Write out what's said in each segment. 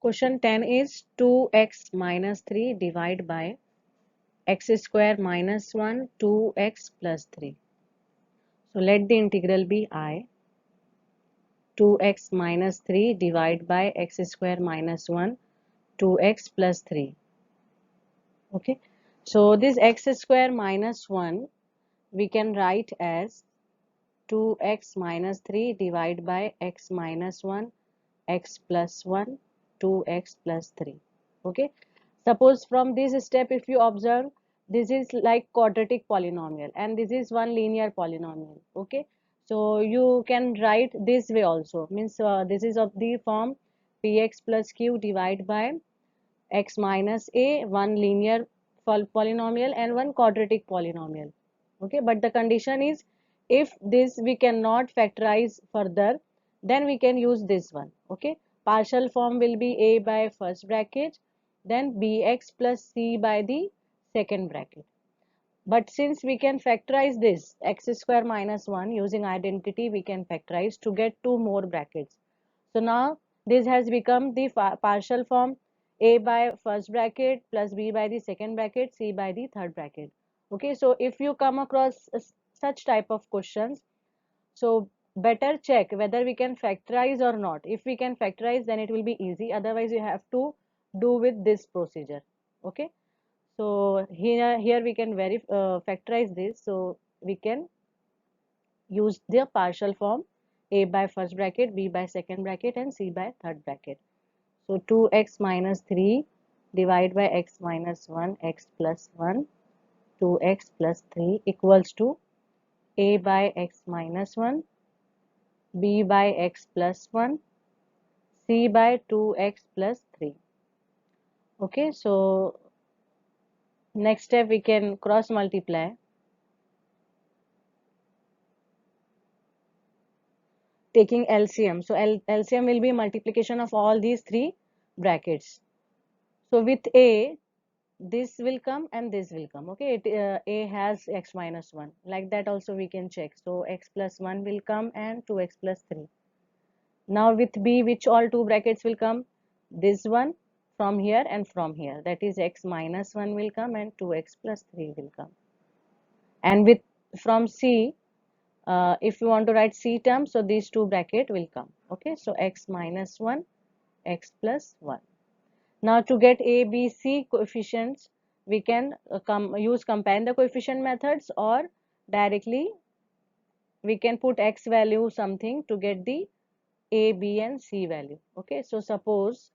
Question 10 is 2x minus 3 divided by x square minus 1 2x plus 3. So let the integral be I. 2x minus 3 divided by x square minus 1 2x plus 3. Okay. So this x square minus 1 we can write as 2x minus 3 divided by x minus 1 x plus 1 2x plus 3. Okay, suppose from this step if you observe, this is like quadratic polynomial and this is one linear polynomial. Okay, so you can write this way also, means this is of the form px plus q divided by x minus a, one linear polynomial and one quadratic polynomial. Okay, but the condition is if this we cannot factorize further, then we can use this one. Okay, partial form will be a by first bracket, then bx plus c by the second bracket. But since we can factorize this x square minus 1 using identity, we can factorize to get two more brackets. So now this has become the partial form a by first bracket plus b by the second bracket, c by the third bracket. Okay, so if you come across such type of questions, so better check whether we can factorize or not. If we can factorize, then it will be easy. Otherwise, you have to do with this procedure. Okay. So here we can factorize this. So we can use the partial form a by first bracket, b by second bracket and c by third bracket. So 2x minus 3 divided by x minus 1 x plus 1 2x plus 3 equals to a by x minus 1 b by x plus 1 c by 2x plus 3. Okay, so next step we can cross multiply. Taking LCM. So LCM will be multiplication of all these three brackets. So with A, this will come and this will come. Okay, A has x minus 1. Like that also we can check. So x plus 1 will come and 2x plus 3. Now with B, which all two brackets will come? This one from here and from here. That is x minus 1 will come and 2x plus 3 will come. And with from C, if you want to write C term, so these two bracket will come. Okay, so x minus 1, x plus 1. Now to get A, B, C coefficients, we can use combine the coefficient methods, or directly we can put x value something to get the A, B and C value. Okay, so suppose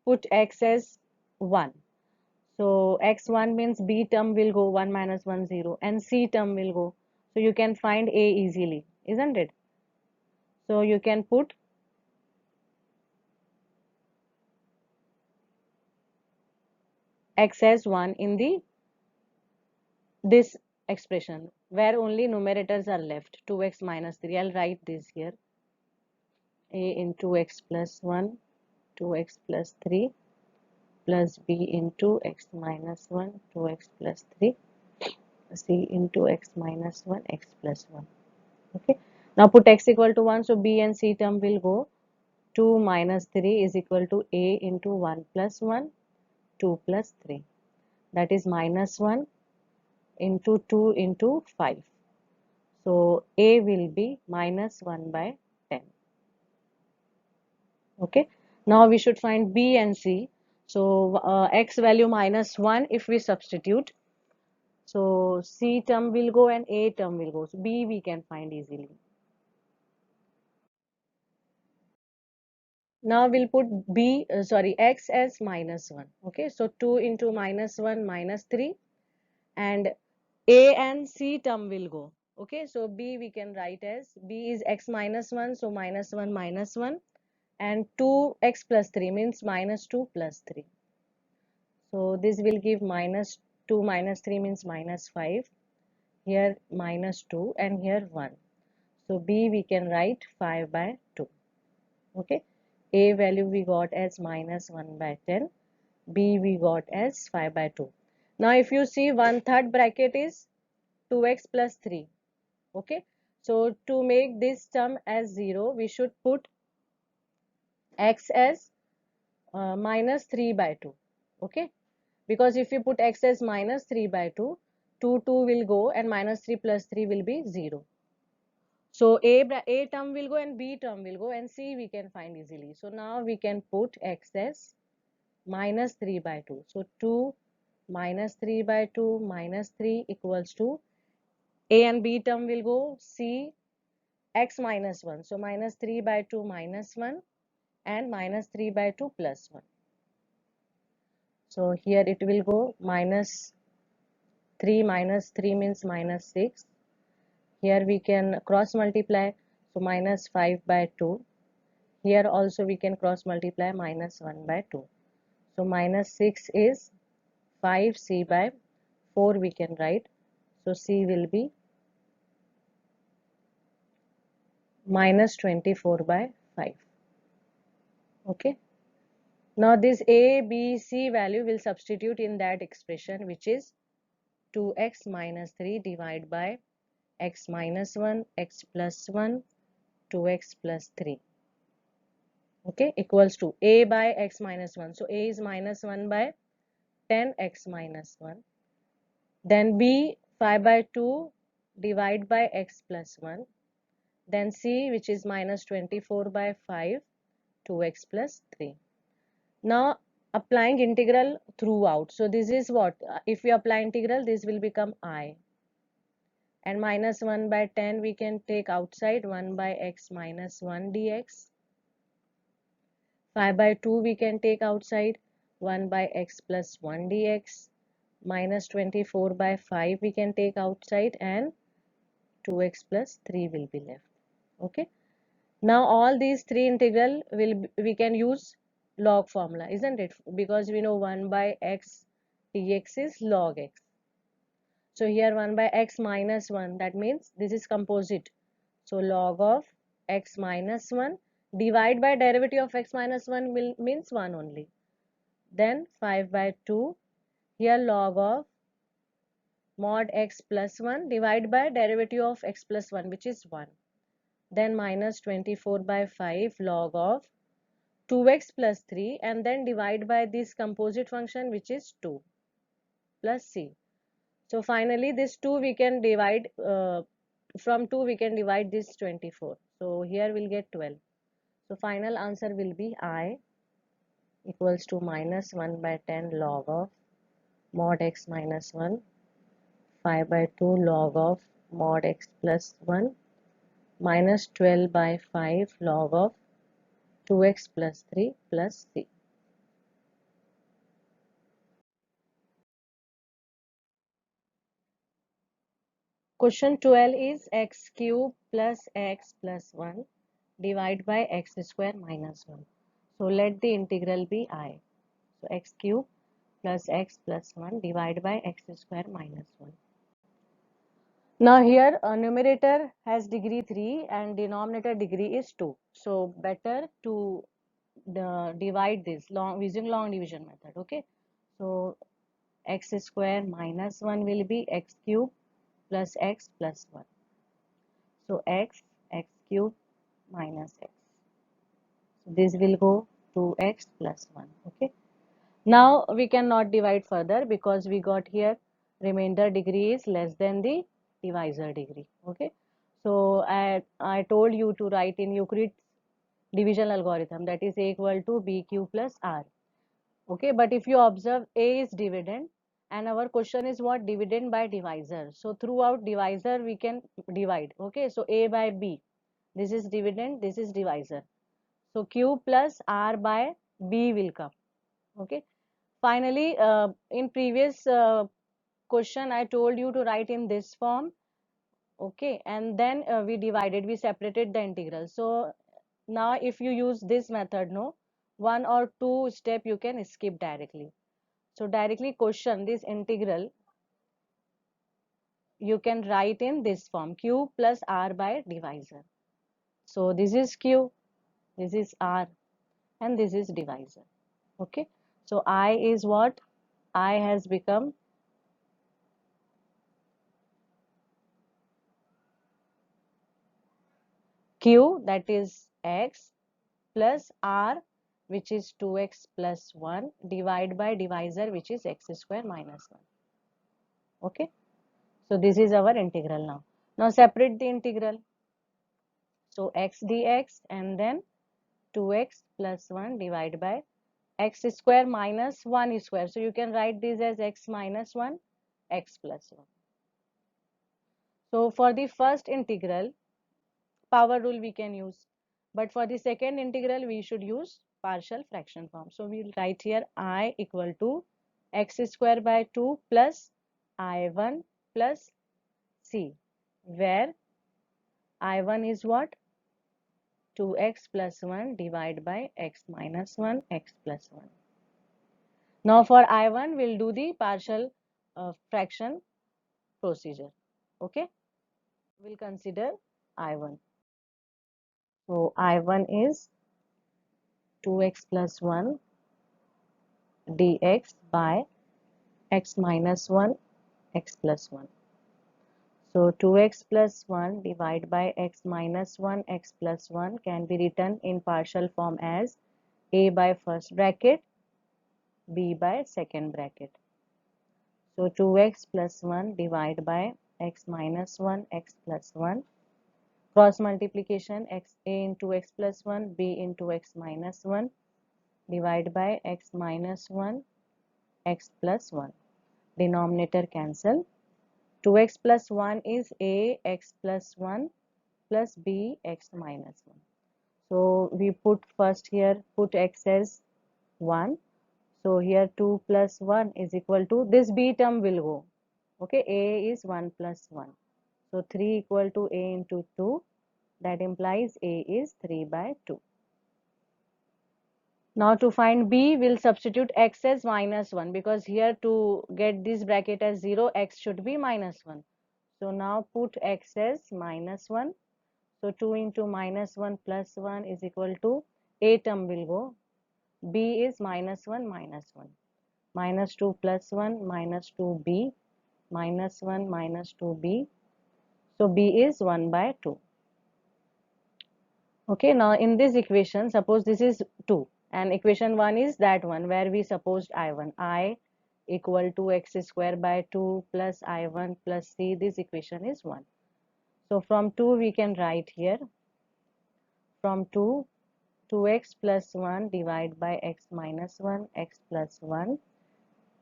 put x as 1. So x1 means B term will go 1 minus 1 0 and C term will go. So you can find A easily, isn't it? So you can put x as 1 in the this expression where only numerators are left, 2x minus 3. I'll write this here, a into x plus 1 2x plus 3 plus b into x minus 1 2x plus 3 c into x minus 1 x plus 1. Okay, now put x equal to 1, so b and c term will go. 2 minus 3 is equal to a into 1 plus 1 2 plus 3, that is minus 1 into 2 into 5. So A will be minus 1 by 10. Okay. Now we should find B and C. So x value minus 1 if we substitute. So C term will go and A term will go. So B we can find easily. Now we'll put x as minus 1. Okay. So 2 into minus 1 minus 3, and A and C term will go. Okay, so B we can write as B is x minus 1, so minus 1 minus 1, and 2x plus 3 means minus 2 plus 3. So this will give minus 2 minus 3 means minus 5. Here minus 2 and here 1. So B we can write 5 by 2. Okay, A value we got as minus 1 by 10. B we got as 5 by 2. Now if you see 1/3 bracket is 2x plus 3. Okay, so to make this term as 0, we should put x as minus 3 by 2. Okay, because if you put x as minus 3 by 2, 2 will go and minus 3 plus 3 will be 0. So a term will go and b term will go and c we can find easily. So now we can put x as minus 3 by 2. So 2 minus 3 by 2 minus 3 equals to a and b term will go, c x minus 1. So minus 3 by 2 minus 1 and minus 3 by 2 plus 1. So here it will go minus 3 minus 3 means minus 6. Here we can cross multiply. So minus 5 by 2. Here also we can cross multiply minus 1 by 2. So minus 6 is 5c by 4 we can write. So c will be minus 24 by 5. Okay. Now this a, b, c value will substitute in that expression, which is 2x minus 3 divided by x minus 1, x plus 1, 2x plus 3. Okay, equals to a by x minus 1. So a is minus 1 by 10x minus 1. Then b 5 by 2 divided by x plus 1. Then c, which is minus 24 by 5, 2x plus 3. Now applying integral throughout. So this is what, if we apply integral, this will become I. And minus 1 by 10 we can take outside, 1 by x minus 1 dx. 5 by 2 we can take outside, 1 by x plus 1 dx. Minus 24 by 5 we can take outside, and 2x plus 3 will be left. Okay. Now all these three integral we can use log formula, isn't it? Because we know 1 by x dx is log x. So here 1 by x minus 1, that means this is composite. So log of x minus 1 divide by derivative of x minus 1 will means 1 only. Then 5 by 2, here log of mod x plus 1 divide by derivative of x plus 1, which is 1. Then minus 24 by 5 log of 2x plus 3, and then divide by this composite function, which is 2 plus c. So finally this 2 we can divide, from 2 we can divide this 24. So here we'll get 12. So final answer will be I equals to minus 1 by 10 log of mod x minus 1, 5 by 2 log of mod x plus 1, minus 12 by 5 log of 2x plus 3 plus c. Question 12 is x cube plus x plus 1 divided by x square minus 1. So let the integral be I. So x cube plus x plus 1 divided by x square minus 1. Now here numerator has degree 3 and denominator degree is 2. So better to divide this using long division method. Okay. So x square minus 1 will be x cube plus x plus 1. So x cube minus x. So this will go 2x plus 1. Okay. Now we cannot divide further because we got here remainder degree is less than the divisor degree. Okay. So I told you to write in Euclid's division algorithm, that is a equal to bq plus r. Okay. But if you observe, a is dividend and our question is what, dividend by divisor. So throughout divisor we can divide. Okay. So a by b, this is dividend, this is divisor. So q plus r by b will come. Okay. Finally, in previous question, I told you to write in this form. Okay. And then we divided, we separated the integral. So now if you use this method, no, one or two step you can skip directly. So directly question this integral, you can write in this form, q plus r by divisor. So this is q, this is r, and this is divisor. Okay. So I is what? I has become q, that is x, plus r, which is 2x plus 1, divide by divisor, which is x square minus 1. Okay, so this is our integral now. Now separate the integral. So x dx and then 2x plus 1 divided by x square minus 1 square. So you can write this as x minus 1, x plus 1. So for the first integral, power rule we can use. But for the second integral, we should use partial fraction form. So we'll write here I equal to x square by 2 plus I1 plus C, where I1 is what? 2x plus 1 divided by x minus 1, x plus 1. Now for I1, we'll do the partial fraction procedure. Okay, we'll consider I1. So I1 is 2x plus 1 dx by x minus 1, x plus 1. So 2x plus 1 divided by x minus 1, x plus 1 can be written in partial form as a by first bracket, b by second bracket. So 2x plus 1 divided by x minus 1, x plus 1. Cross multiplication, x a into x plus 1, b into x minus 1 divided by x minus 1, x plus 1. Denominator cancel. 2x plus 1 is a x plus 1 plus b x minus 1. So we put first here, put x as 1. So here 2 plus 1 is equal to, this b term will go. Okay, a is 1 plus 1. So 3 equal to a into 2. That implies a is 3 by 2. Now to find b, we'll substitute x as minus 1, because here to get this bracket as 0, x should be minus 1. So now put x as minus 1. So 2 into minus 1 plus 1 is equal to, a term will go, b is minus 1 minus 1. Minus 2 plus 1 minus 2b, minus 1 minus 2b. So b is 1 by 2. Okay, now in this equation, suppose this is 2 and equation 1 is that one where we supposed I1. I equal to x square by 2 plus I1 plus c. This equation is 1. So from 2 we can write here, from 2, 2x plus 1 divided by x minus 1, x plus 1,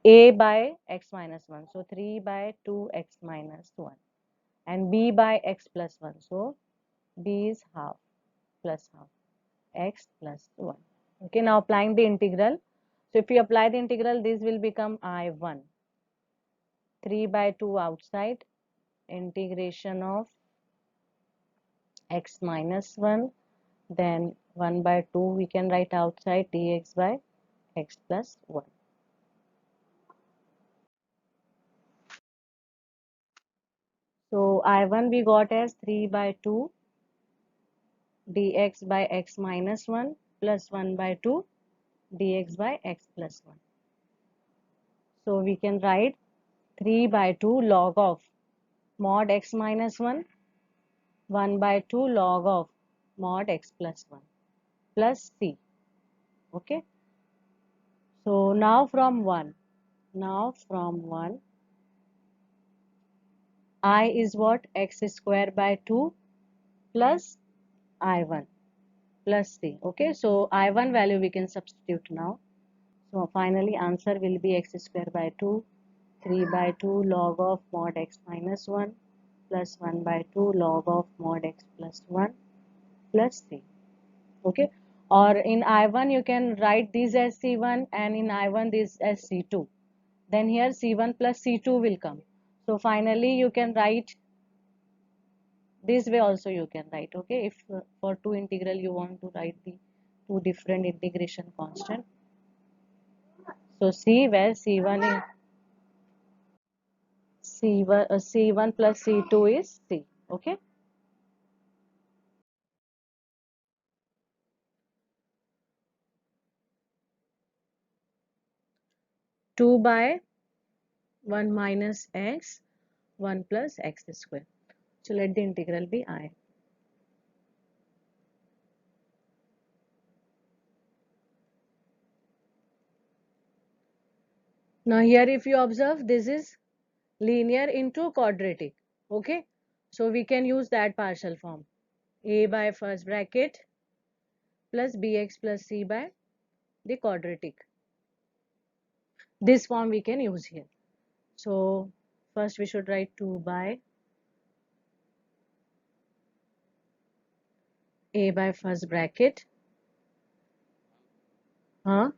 a by x minus 1. So 3 by 2 x minus 1 and b by x plus 1. So b is half plus half, x plus 1. Okay, now applying the integral. So if we apply the integral, this will become I1. 3 by 2 outside, integration of x minus 1, then 1 by 2 we can write outside, dx by x plus 1. So I1 we got as 3 by 2 dx by x minus 1 plus 1 by 2 dx by x plus 1. So we can write 3 by 2 log of mod x minus 1, 1 by 2 log of mod x plus 1 plus c. Okay. So now from 1, I is what? X square by 2 plus I1 plus c. Okay, so I1 value we can substitute now. So finally answer will be x square by 2, 3 by 2 log of mod x minus 1 plus 1 by 2 log of mod x plus 1 plus c. Okay, or in I1 you can write this as C1 and in I1 this as C2. Then here C1 plus C2 will come. So finally you can write this way also you can write. Okay, if for two integral you want to write the two different integration constant. So C where C1 is C1 plus C2 is C. Okay. 2 by 1 minus x, 1 plus x square. So let the integral be I. Now here if you observe, this is linear into quadratic. Okay, so we can use that partial form, a by first bracket plus bx plus c by the quadratic. This form we can use here. So first we should write 2 by a by first bracket, huh?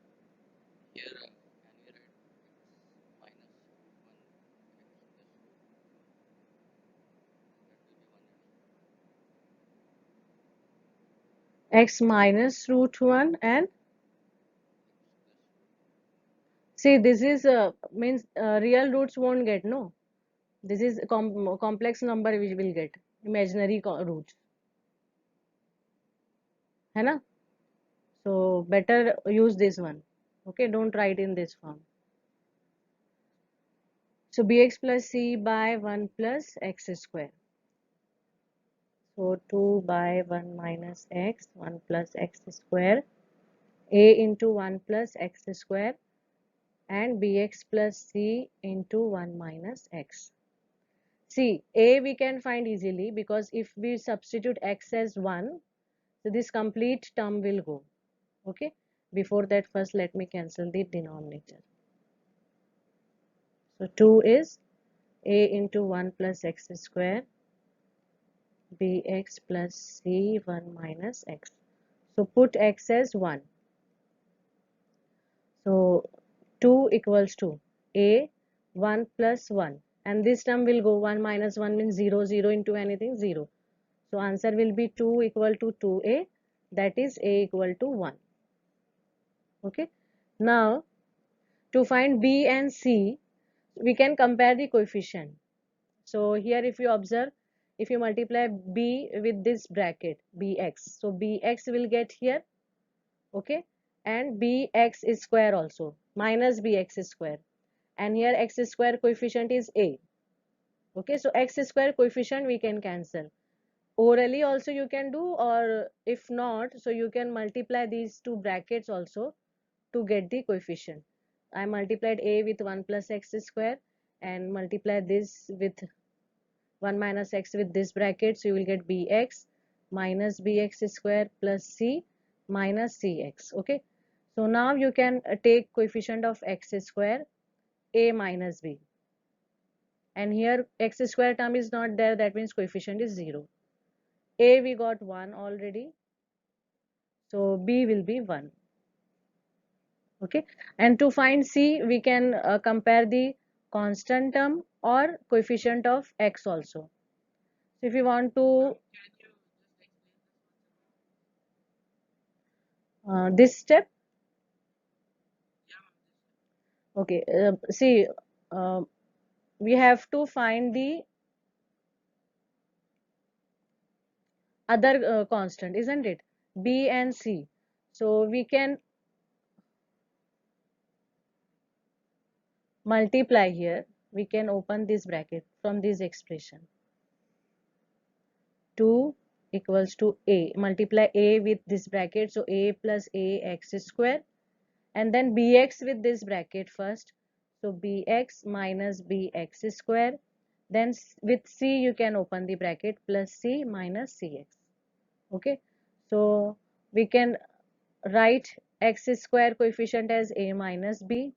X minus root 1 and see this is means real roots won't get, no, this is complex number which will get imaginary roots, है ना? So better use this one. Okay, don't write in this form. So bx plus c by 1 plus x square. So 2 by 1 minus x, 1 plus x square, a into 1 plus x square, and bx plus c into 1 minus x. See, a we can find easily because if we substitute x as 1, so this complete term will go. Okay, before that first let me cancel the denominator. So 2 is a into 1 plus x square, bx plus c 1 minus x. So put x as 1. So 2 equals to a 1 plus 1, and this term will go 1 minus 1 means 0, 0 into anything 0. So answer will be 2 equal to 2a, that is a equal to 1. Okay. Now to find b and c, we can compare the coefficient. So here if you observe, if you multiply b with this bracket bx, so bx will get here, okay, and bx is square also minus bx square, and here x square coefficient is a. Okay, so x square coefficient we can cancel. Orally also you can do, or if not, so you can multiply these two brackets also to get the coefficient. I multiplied a with 1 plus x square and multiply this with 1 minus x with this bracket, so you will get bx minus bx square plus c minus cx. Okay, so now you can take coefficient of x square a minus b, and here x square term is not there, that means coefficient is 0. A we got 1 already, so b will be 1. Okay, and to find c we can compare the constant term or coefficient of x also. So if you want to this step, okay, see, uh, we have to find the other constant, isn't it, b and c. So we can multiply here, we can open this bracket from this expression. 2 equals to a, multiply a with this bracket, so a plus a x square, and then bx with this bracket first, so bx minus bx square, then with c you can open the bracket, plus c minus cx. Okay, so we can write x square coefficient as a minus b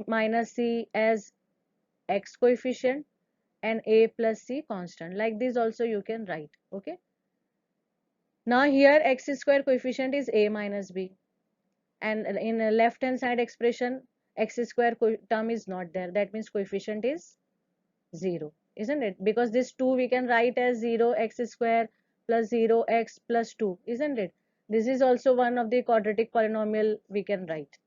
minus c as x coefficient, and a plus c constant. Like this also you can write. Okay, now here x square coefficient is a minus b, and in a left hand side expression x square term is not there, that means coefficient is 0, isn't it? Because this 2 we can write as 0 x square plus 0 x plus 2, isn't it? This is also one of the quadratic polynomial we can write.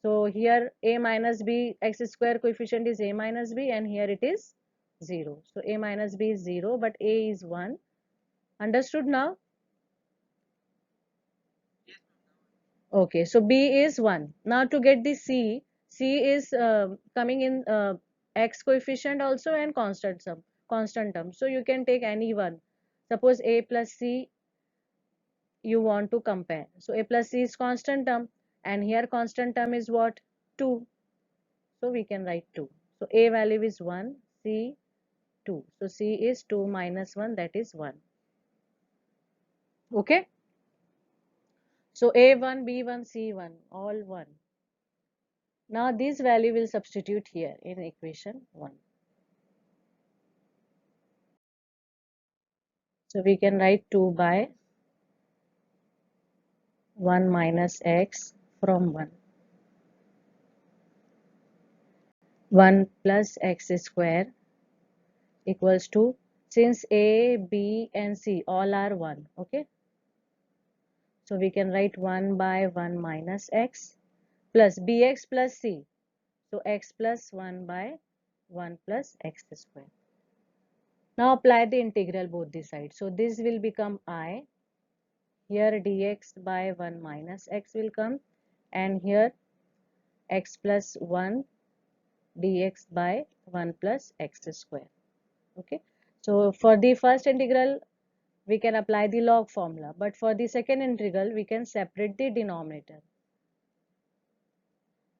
So here a minus b x square coefficient is a minus b, and here it is 0. So a minus b is 0, but a is 1. Understood now? Okay, so b is 1. Now to get the c is coming in x coefficient also and constant term. So you can take any one. Suppose a plus c you want to compare. So a plus c is constant term, and here constant term is what? 2. So we can write 2. So A value is 1, C 2. So C is 2 minus 1, that is 1. Okay. So A1, B1, C1 all 1. Now this value will substitute here in equation 1. So we can write 2 by 1 minus x from 1. 1 plus x square equals to, since A, B and C all are 1, okay. So we can write 1 by 1 minus x plus bx plus c. So x plus 1 by 1 plus x square. Now apply the integral both the sides. So this will become I. Here dx by 1 minus x will come, and here x plus 1 dx by 1 plus x square. Okay. So for the first integral we can apply the log formula, but for the second integral we can separate the denominator.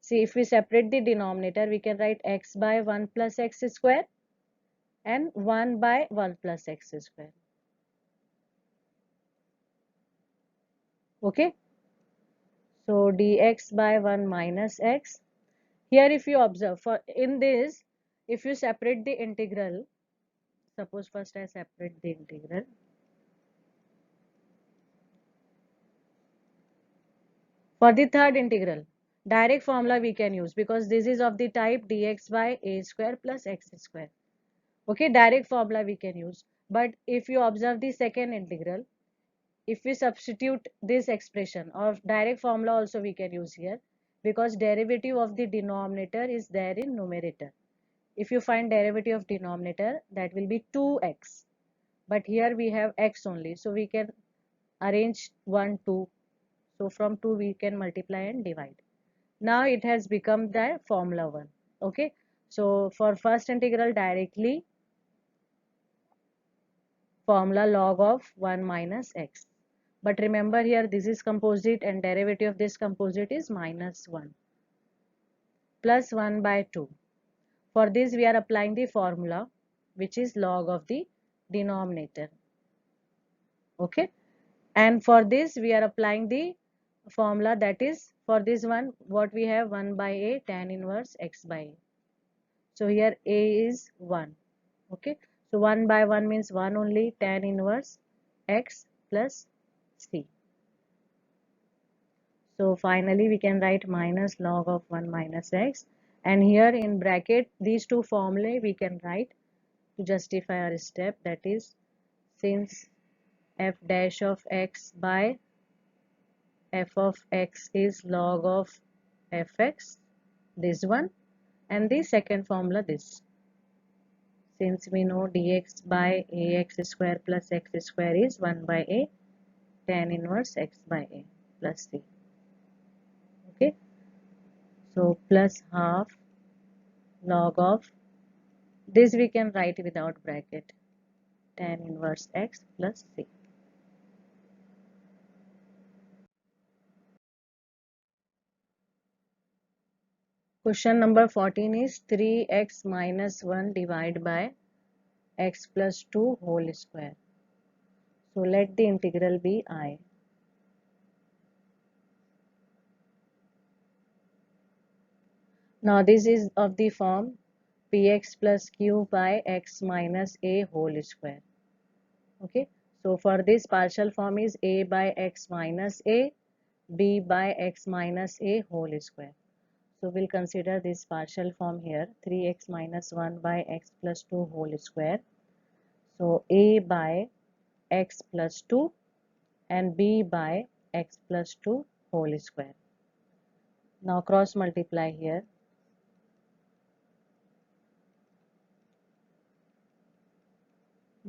See, if we separate the denominator, we can write x by 1 plus x square and 1 by 1 plus x square. Okay. So dx by 1 minus x. Here if you observe, for in this, if you separate the integral, suppose first I separate the integral. For the third integral, direct formula we can use, because this is of the type dx by a square plus x square. Okay, direct formula we can use. But if you observe the second integral, if we substitute this expression, or direct formula also we can use here, because derivative of the denominator is there in numerator. If you find derivative of denominator, that will be 2x, but here we have x only, so we can arrange 1 2. So from 2 we can multiply and divide. Now it has become the formula 1. Okay, so for first integral, directly formula log of 1 minus x. But remember here this is composite, and derivative of this composite is minus 1 plus 1 by 2. For this we are applying the formula which is log of the denominator. Okay, and for this we are applying the formula, that is, for this one what we have, 1 by a tan inverse x by a. So here a is 1. Okay, so 1 by 1 means 1 only, tan inverse x plus c. So finally we can write minus log of 1 minus x, and here in bracket these two formulae we can write to justify our step, that is, since f dash of x by f of x is log of fx, this one, and the second formula this, since we know dx by ax square plus x square is 1 by a tan inverse x by a plus c. Okay, so plus half log of this we can write without bracket, tan inverse x plus c. Question number 14 is 3x minus 1 divided by x plus 2 whole square. So let the integral be I. Now this is of the form px plus q by x minus a whole square. Okay, so for this partial form is a by x minus a, b by x minus a whole square. So we'll consider this partial form here, 3x minus 1 by x plus 2 whole square. So a by x plus 2 and b by x plus 2 whole square. Now cross multiply here.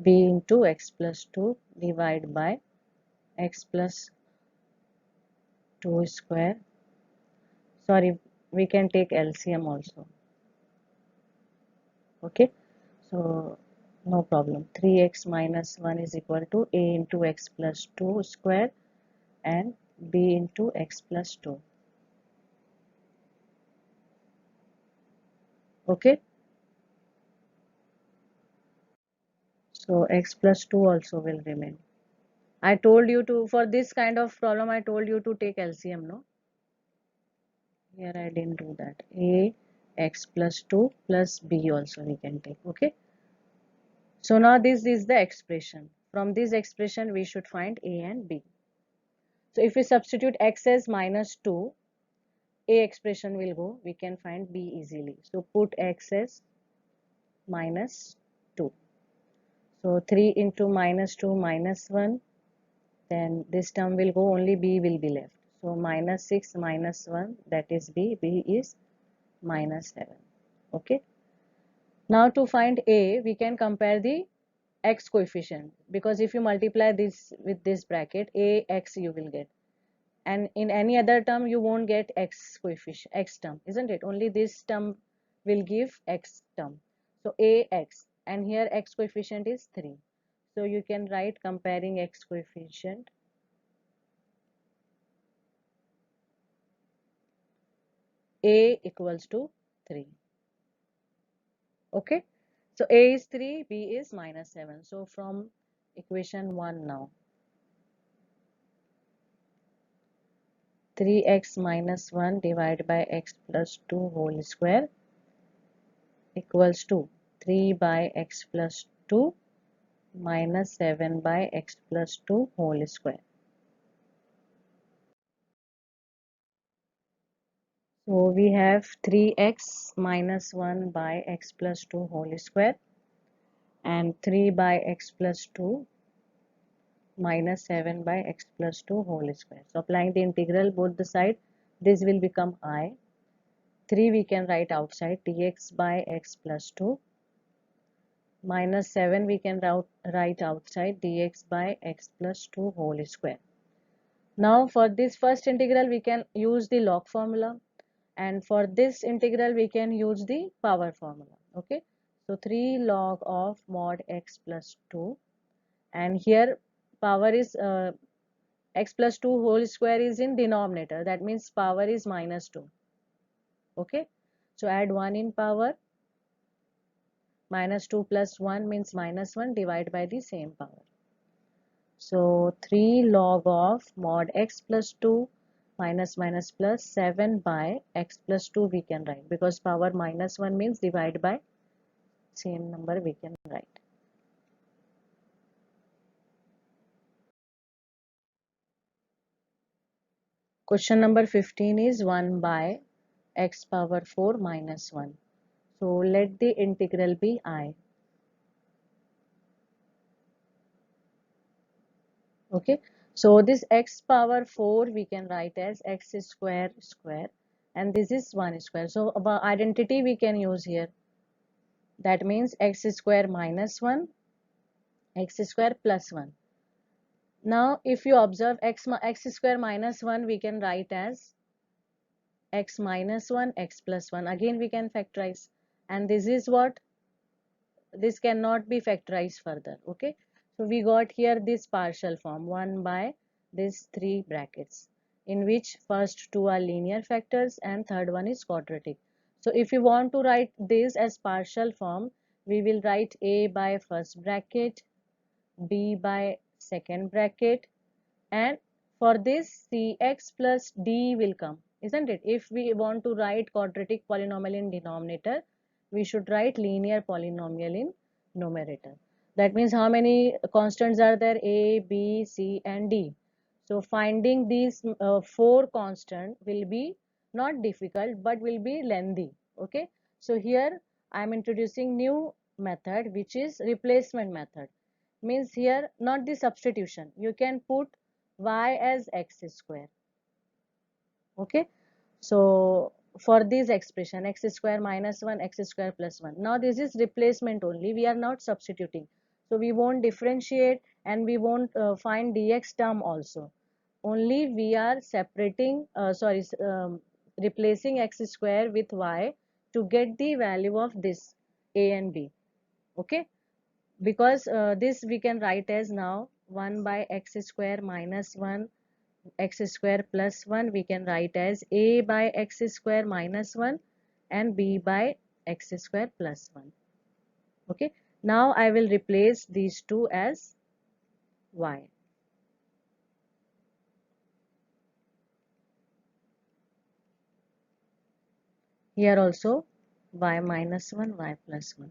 B into x plus 2 divided by x plus 2 square. Sorry, we can take LCM also. Okay, so no problem. 3x minus 1 is equal to a into x plus 2 square and b into x plus 2. Okay, so x plus 2 also will remain. I told you to, for this kind of problem, I told you to take LCM, no? Here I didn't do that. A x plus 2 plus b also we can take. Okay. So now this is the expression. From this expression, we should find a and b. So if we substitute x as minus 2, a expression will go. We can find b easily. So put x as minus 2. So 3 into minus 2 minus 1. Then this term will go, only b will be left. So minus 6 minus 1, that is b. B is minus 7. Okay. Now to find a, we can compare the x coefficient, because if you multiply this with this bracket, a x you will get, and in any other term you won't get x coefficient, x term, isn't it? Only this term will give x term. So a x, and here x coefficient is 3. So you can write comparing x coefficient, a equals to 3. Okay, so a is 3, b is minus 7. So from equation 1 now, 3x minus 1 divided by x plus 2 whole square equals to 3 by x plus 2 minus 7 by x plus 2 whole square. So we have 3x minus 1 by x plus 2 whole square and 3 by x plus 2 minus 7 by x plus 2 whole square. So applying the integral both the side, this will become I. 3 we can write outside, dx by x plus 2 minus 7 we can write outside, dx by x plus 2 whole square. Now for this first integral we can use the log formula, and for this integral we can use the power formula. Okay, so 3 log of mod x plus 2, and here power is x plus 2 whole square is in denominator, that means power is minus 2. Okay, so add 1 in power, minus 2 plus 1 means minus 1, divide by the same power. So 3 log of mod x plus 2 minus minus plus 7 by x plus 2 we can write, because power minus 1 means divide by same number we can write. Question number 15 is 1 by x power 4 minus 1. So let the integral be I. Okay, so this x power 4 we can write as x square square, and this is 1 square. So about identity we can use here. That means x square minus 1, x square plus 1. Now if you observe x square minus 1 we can write as x minus 1, x plus 1. Again we can factorize, and this is what, this cannot be factorized further. Okay, so we got here this partial form 1 by these 3 brackets, in which first 2 are linear factors and third one is quadratic. So if you want to write this as partial form, we will write a by first bracket, b by second bracket, and for this cx plus d will come, isn't it? If we want to write quadratic polynomial in denominator, we should write linear polynomial in numerator. That means how many constants are there? A, B, C and D. So finding these 4 constant will be not difficult but will be lengthy. Okay, so here I am introducing new method, which is replacement method. Means here not the substitution, you can put y as x square. Okay, so for this expression x square minus 1, x square plus 1, now this is replacement only, we are not substituting, so we won't differentiate and we won't find dx term also, only we are separating replacing x square with y to get the value of this a and b. Okay, because this we can write as now 1 by x square minus 1, x square plus 1 we can write as a by x square minus 1 and b by x square plus 1. Okay, now I will replace these two as y. Here also y minus 1, y plus 1.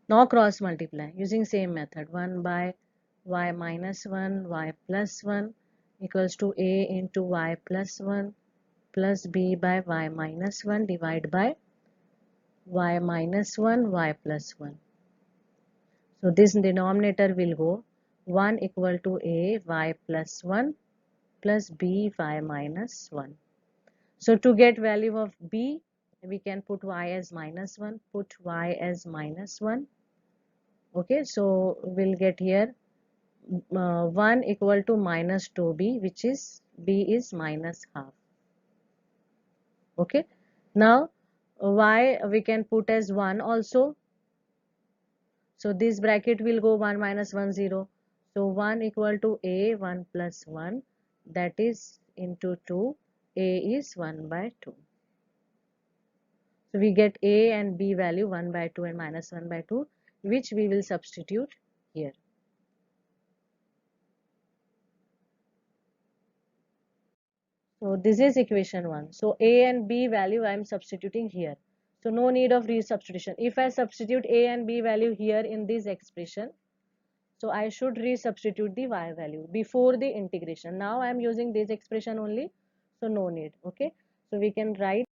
Now cross multiply using same method. 1 by y minus 1, y plus 1 equals to a into y plus 1 plus b by y minus 1 divided by y minus 1, y plus 1. So this denominator will go 1 equal to a y plus 1 plus b y minus 1. So to get value of b, we can put y as minus 1, put y as minus 1. Okay, so we'll get here 1 equal to minus 2b, which is b is minus half. Okay, now y we can put as 1 also. So this bracket will go 1 minus 1 0. So 1 equal to a 1 plus 1, that is into 2, a is 1 by 2. So we get a and b value 1 by 2 and minus 1 by 2, which we will substitute here. So this is equation 1. So a and b value I am substituting here. So no need of resubstitution. If I substitute a and b value here in this expression, so I should resubstitute the y value before the integration. Now I am using this expression only, so no need. Okay, so we can write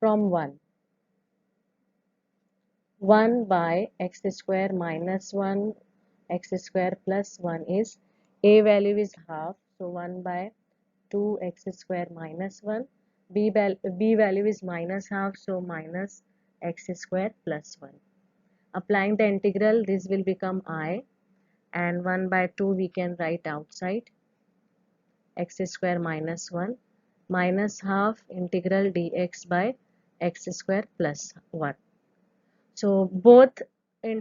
from 1 by x square minus 1 x square plus 1 is a value is half, so 1 by 2 x square minus 1, b value is minus half, so minus x square plus 1. Applying the integral, this will become I, and 1 by 2 we can write outside, x square minus 1 minus half integral dx by x square plus 1. So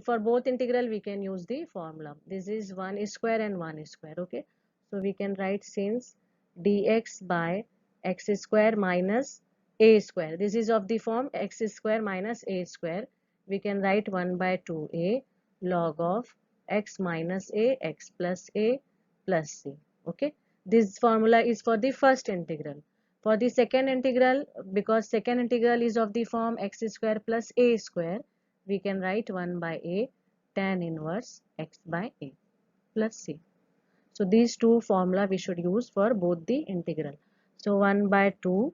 for both integral we can use the formula. This is 1 square and 1 square. Okay, so we can write since dx by x square minus a square, this is of the form x square minus a square, we can write 1 by 2a log of x minus x plus a plus c. Okay, this formula is for the first integral. For the second integral, because second integral is of the form x square plus a square, we can write 1 by a tan inverse x by a plus c. So these two formula we should use for both the integral. So 1 by 2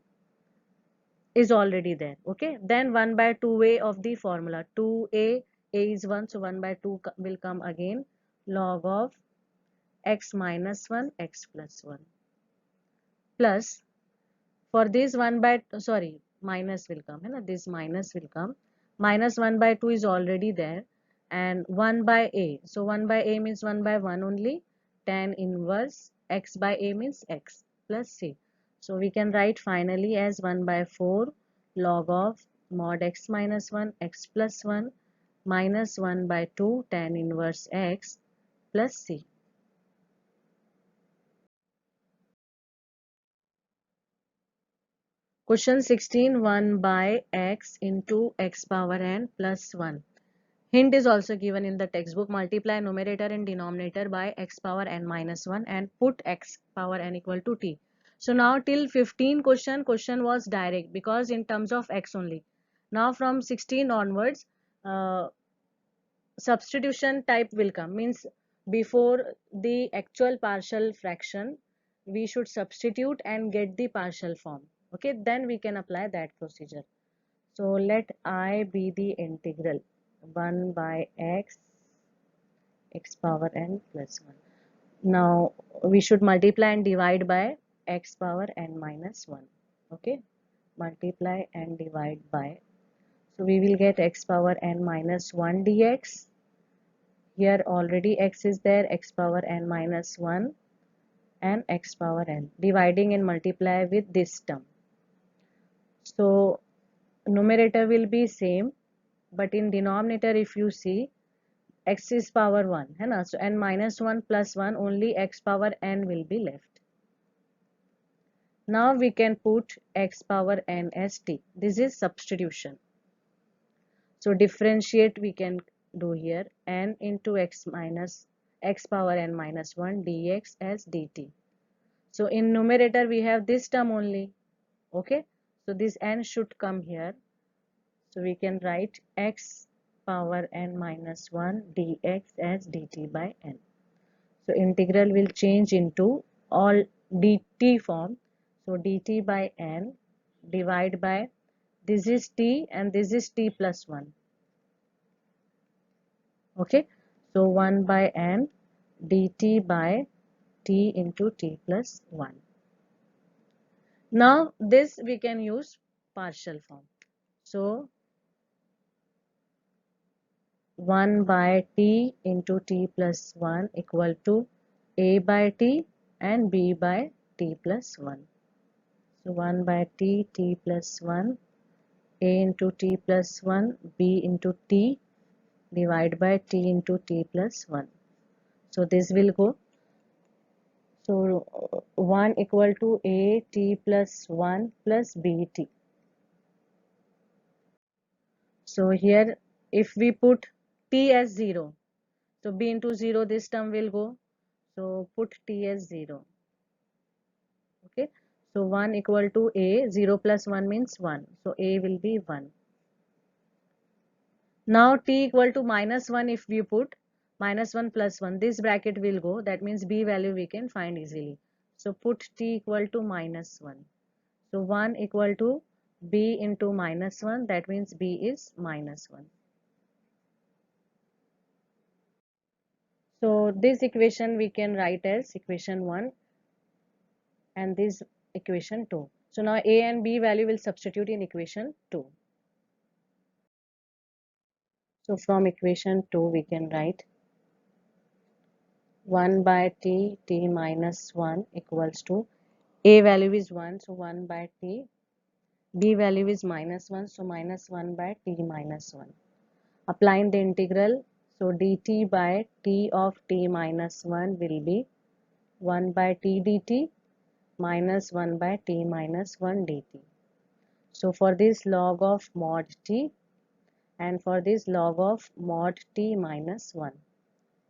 is already there. Okay, then 1 by 2a of the formula, 2a, a is 1, so 1 by 2 will come again, log of x minus 1 x plus 1 plus, for this 1 by sorry minus will come, this minus will come, minus 1 by 2 is already there, and 1 by a, so 1 by a means 1 by 1 only, tan inverse x by a means x plus c. So we can write finally as 1 by 4 log of mod x minus 1 x plus 1 minus 1 by 2 tan inverse x plus c. Question 16, 1 by x into x power n plus 1. Hint is also given in the textbook. Multiply numerator and denominator by x power n minus 1 and put x power n equal to t. So now till 15 question was direct because in terms of x only. Now from 16 onwards, substitution type will come, means before the actual partial fraction we should substitute and get the partial form. Okay, then we can apply that procedure. So let I be the integral 1 by x power n plus 1. Now we should multiply and divide by x power n minus 1. Okay, multiply and divide by, so we will get x power n minus 1 dx. Here already x is there, x power n minus 1 and x power n, dividing and multiply with this term. So numerator will be same, but in denominator if you see, x is power 1 है ना, so n minus 1 plus 1, only x power n will be left. Now we can put x power n as t. This is substitution. So differentiate we can do here, n into x minus x power n minus 1 dx as dt. So in numerator we have this term only. Okay, so this n should come here. So we can write x power n minus 1 dx as dt by n. So integral will change into all dt form. So dt by n divide by, this is t and this is t plus 1. Okay, so 1 by n dt by t into t plus 1. Now this we can use partial form. So 1 by t into t plus 1 equal to a by t and b by t plus 1. So 1 by t plus 1, a into t plus 1, b into t divide by t into t plus 1. So this will go. So 1 equal to a t plus 1 plus b t. So here if we put t as 0, so b into 0 this term will go. So put t as 0. Okay. So 1 equal to a, 0 plus 1 means 1. So a will be 1. Now t equal to minus 1 if we put minus 1 plus 1, this bracket will go. That means b value we can find easily. So put t equal to minus 1. So 1 equal to b into minus 1, that means b is minus 1. So this equation we can write as equation 1 and this equation 2. So now a and b value will substitute in equation 2. So from equation 2 we can write 1 by t minus 1 equals to, a value is 1, so 1 by t, b value is minus 1, so minus 1 by t minus 1. Applying the integral, so dt by t of t minus 1 will be 1 by t dt minus 1 by t minus 1 dt. So for this log of mod t and for this log of mod t minus 1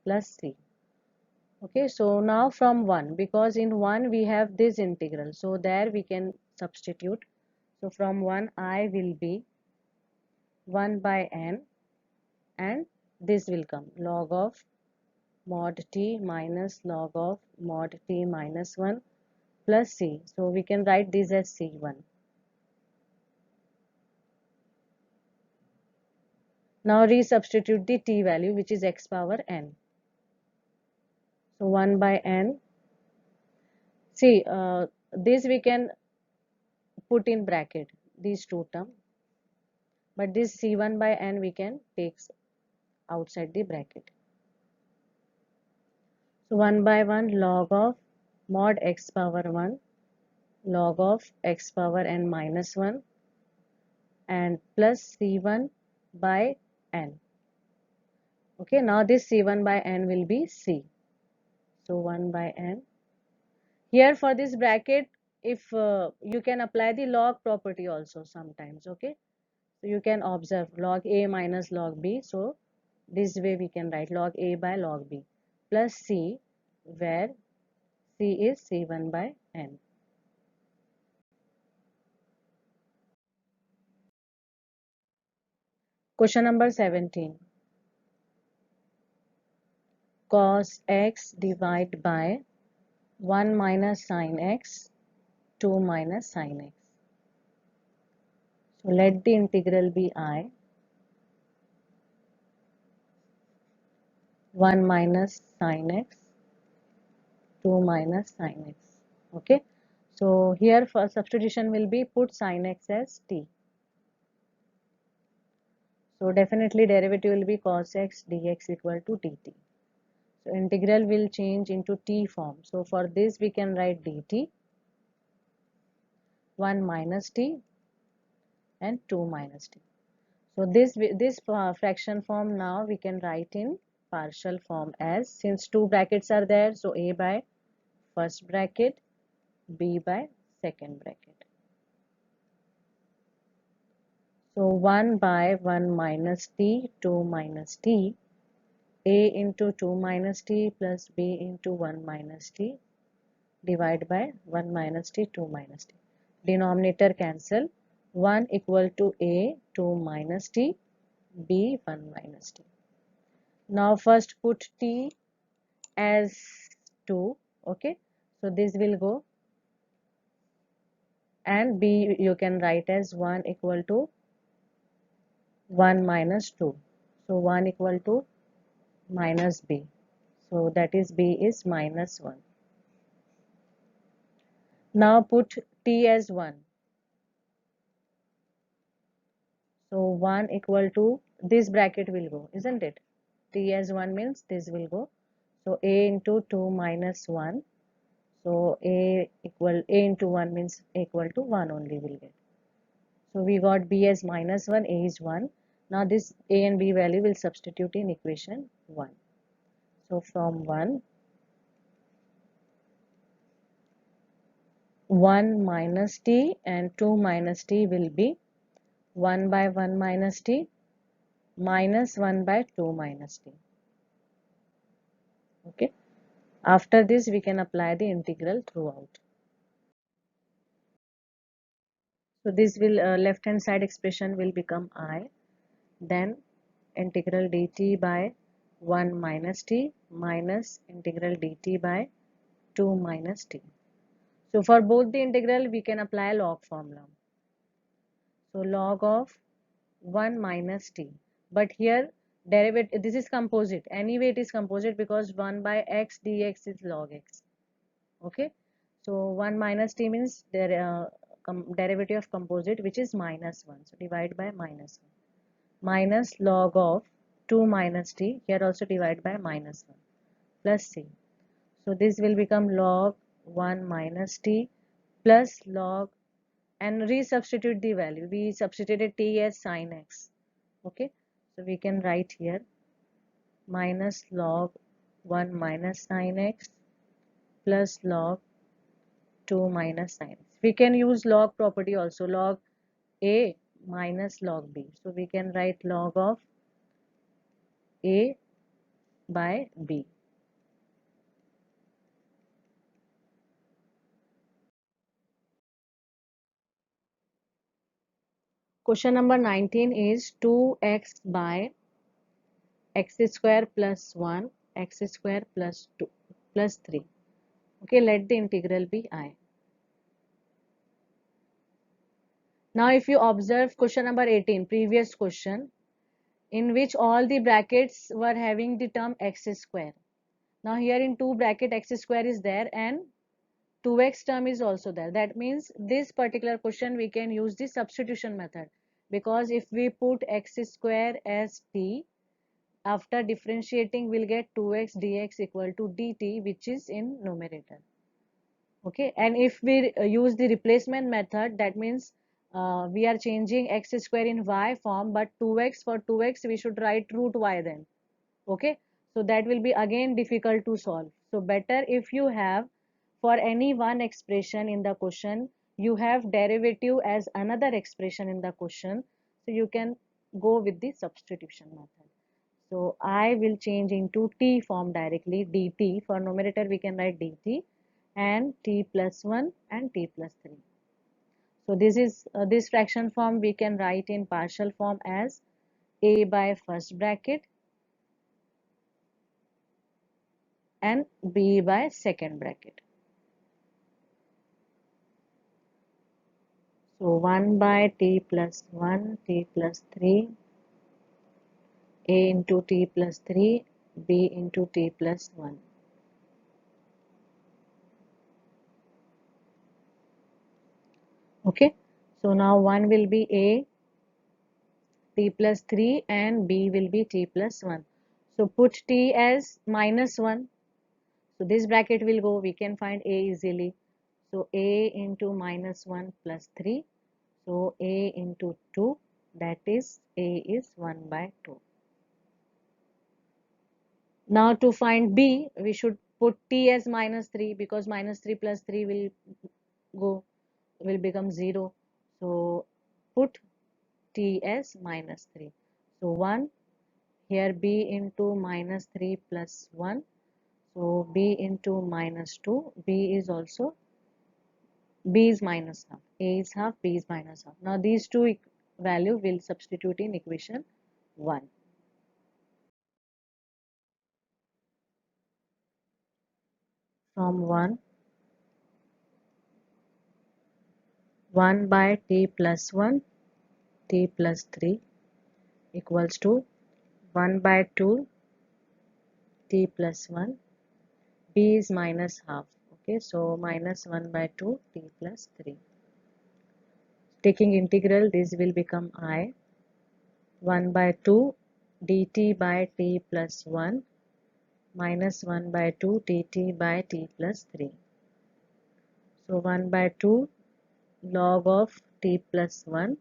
plus c. Okay, so now from 1, because in 1 we have this integral, so there we can substitute. So from 1 I will be 1 by n and this will come log of mod t minus log of mod t minus 1 plus c. So we can write this as c1. Now resubstitute the t value, which is x power n. So 1 by n. See, this we can put in bracket, these two terms. But this c1 by n we can take outside the bracket. So 1 by 1 log of mod x power 1 log of x power n minus 1 and plus c1 by n. Okay, now this c1 by n will be c. So 1 by n. Here for this bracket, if you can apply the log property also sometimes. Okay, so you can observe log a minus log b. So this way we can write log a by log b plus c, where c is c1 by n. Question number 17. Cos x divided by 1 minus sin x, 2 minus sin x. So let the integral be I. 1 minus sin x, 2 minus sin x. Okay. So here for substitution will be put sin x as t. So definitely derivative will be cos x dx equal to dt. So integral will change into t form. So for this we can write dt 1 minus t and 2 minus t. So this fraction form now we can write in partial form as, since two brackets are there, so a by first bracket, b by second bracket. So 1 by 1 minus t, 2 minus t, a into 2 minus t plus b into 1 minus t divide by 1 minus t, 2 minus t. Denominator cancel. 1 equal to a, 2 minus t, b, 1 minus t. Now first put t as 2. Okay. So this will go, and b you can write as 1 equal to 1 minus 2. So 1 equal to minus b. So that is b is minus 1. Now put t as 1. So 1 equal to, this bracket will go, isn't it? T as 1 means this will go. So a into 2 minus 1. So a into 1 means equal to 1 only will get. So we got b as minus 1, a is 1. Now this a and b value will substitute in equation 1. So from 1, 1 minus t and 2 minus t will be 1 by 1 minus t minus 1 by 2 minus t. Okay. After this we can apply the integral throughout. So this will left hand side expression will become I. Then integral dt by 1 minus t minus integral dt by 2 minus t. So for both the integral we can apply log formula. So log of 1 minus t. But here derivative, this is composite. Anyway it is composite because 1 by x dx is log x. Okay. So 1 minus t means derivative of composite, which is minus 1. So divide by minus 1. Minus log of 2 minus t, here also divide by minus 1 plus c. So this will become log 1 minus t plus log, and resubstitute the value. We substituted t as sin x. Okay. So we can write here minus log 1 minus sin x plus log 2 minus sin x. We can use log property also, log a minus log b. So we can write log of a by b. Question number 19 is 2x by x square plus 1, x square plus 2 plus 3. Okay, let the integral be I. Now if you observe question number 18, previous question, in which all the brackets were having the term x square. Now here in 2 bracket x square is there and 2x term is also there. That means this particular question we can use the substitution method, because if we put x square as t, after differentiating we'll get 2x dx equal to dt, which is in numerator. Okay, and if we use the replacement method, that means we are changing x square in y form, but 2x, for 2x we should write root y then. Okay, so that will be again difficult to solve. So better if you have, for any one expression in the question, you have derivative as another expression in the question, so you can go with the substitution method. So I will change into t form directly, dt. For numerator we can write dt and t plus 1 and t plus 3. So this is this fraction form we can write in partial form as a by first bracket and b by second bracket. So 1 by t plus 1, t plus 3, a into t plus 3, b into t plus 1. Okay, so now 1 will be a t plus 3 and b will be t plus 1. So put t as minus 1. So this bracket will go, we can find a easily. So a into minus 1 plus 3. So a into 2, that is a is 1 by 2. Now to find b, we should put t as minus 3, because minus 3 plus 3 will become 0. So put Ts minus 3. So 1 here b into minus 3 plus 1. So b into minus 2. B is also b is minus half. A is half, b is minus half. Now these two value will substitute in equation 1. From 1 by t plus 1 t plus 3 equals to 1 by 2 t plus 1. B is minus half. Okay, so minus 1 by 2 t plus 3. Taking integral, this will become I 1 by 2 dt by t plus 1 minus 1 by 2 dt by t plus 3. So 1 by 2 log of t plus 1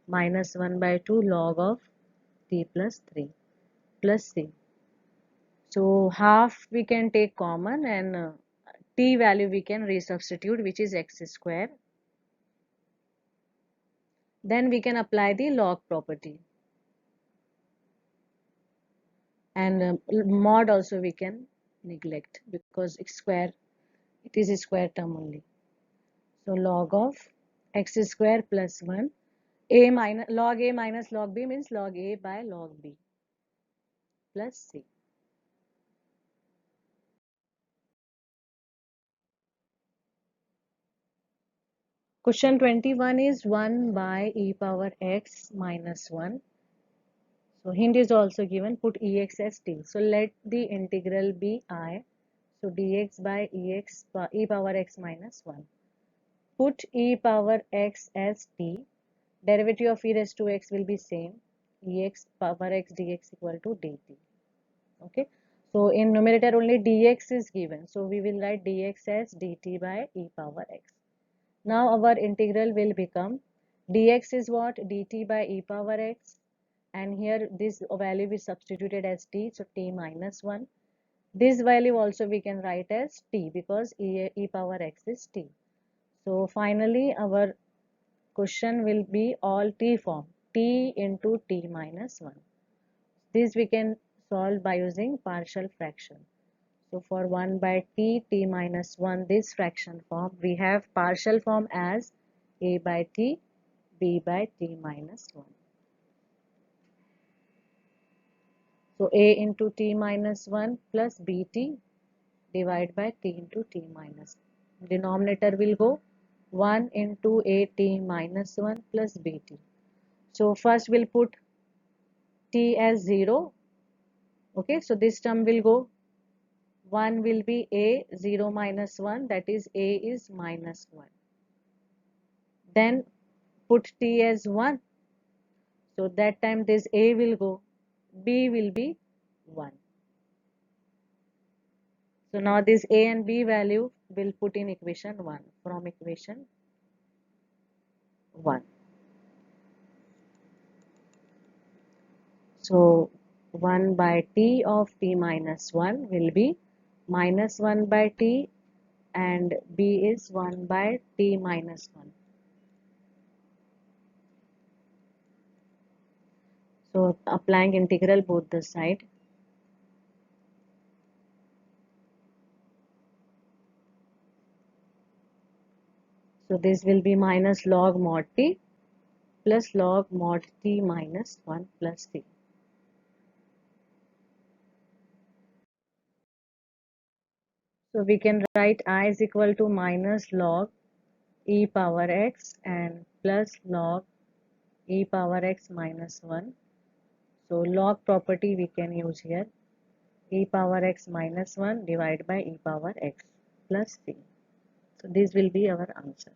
minus 1 by 2 log of t plus 3 plus c. So half we can take common and t value we can resubstitute, which is x square. Then we can apply the log property, and mod also we can neglect because x square, it is a square term only. So log of x square plus 1 a minus log b means log a by log b plus c. Question 21 is 1 by e power x minus 1. So hint is also given, put ex as t. So let the integral be I. So dx by ex e power x minus 1. Put e power x as t. Derivative of e raised to x will be same. Ex power x dx equal to dt. Okay. So in numerator only dx is given. So we will write dx as dt by e power x. Now our integral will become dx is what? Dt by e power x, and here this value is substituted as t, so t minus 1. This value also we can write as t because e power x is t. So finally our question will be all t form, t into t minus 1. This we can solve by using partial fraction. So for 1 by t minus 1, this fraction form, we have partial form as a by t, b by t minus 1. So a into t minus 1 plus bt divided by t into t minus 1. Denominator will go 1 into a t minus 1 plus bt. So first we'll put t as 0. Okay, so this term will go. 1 will be a, 0 minus 1, that is a is minus 1. Then put t as 1. So that time this a will go, b will be 1. So now this a and b value will put in equation 1 from equation 1. So 1 by t of t minus 1 will be minus 1 by t, and b is 1 by t minus 1. So applying integral both the side. So this will be minus log mod t plus log mod t minus 1 plus t. So we can write I is equal to minus log e power x and plus log e power x minus 1. So log property we can use here, e power x minus 1 divided by e power x plus c. So this will be our answer.